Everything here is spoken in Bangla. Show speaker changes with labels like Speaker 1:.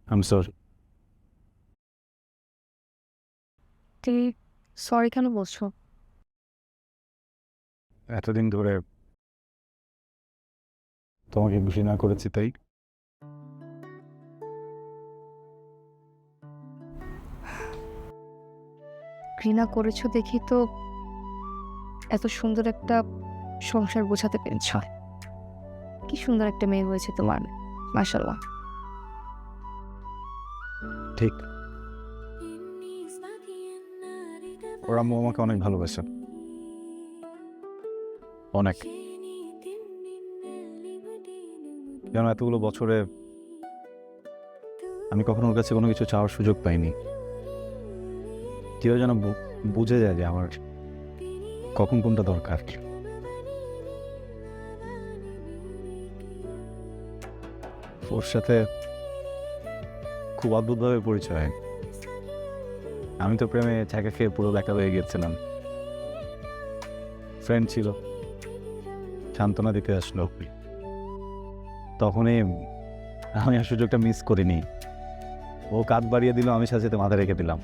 Speaker 1: I am sorry.
Speaker 2: তুমি সরি কেন বলছো?
Speaker 1: এতদিন ধরে তোমাকে খুশি না করেছি তাই।
Speaker 2: ঘৃণা করেছো দেখি তো এত সুন্দর একটা সংসার গোছাতে পেরেছ। কি সুন্দর একটা মেয়ে হয়েছে তোমার, মাশাআল্লাহ।
Speaker 1: ঠিক, ওর আম্মু আমাকে অনেক ভালোবাসে, অনেক। যেন এতগুলো বছরে আমি কখনো ওর কাছে কোনো কিছু চাওয়ার সুযোগ পাইনি। কেউ যেন বুঝে যায় যে আমার কখন কোনটা দরকার। ওর সাথে খুব অদ্ভুতভাবে পরিচয়। আমি তো প্রেমে ছ্যাঁকা খেয়ে পুরো ব্যাকা হয়ে গেছিলাম। ফ্রেন্ড ছিল, সান্ত্বনা দিতে আসলো, তখনই আমি আর সুযোগটা মিস করিনি। ও কাঁধ বাড়িয়ে দিল, আমি সাথে সাথে মাথা রেখে দিলাম।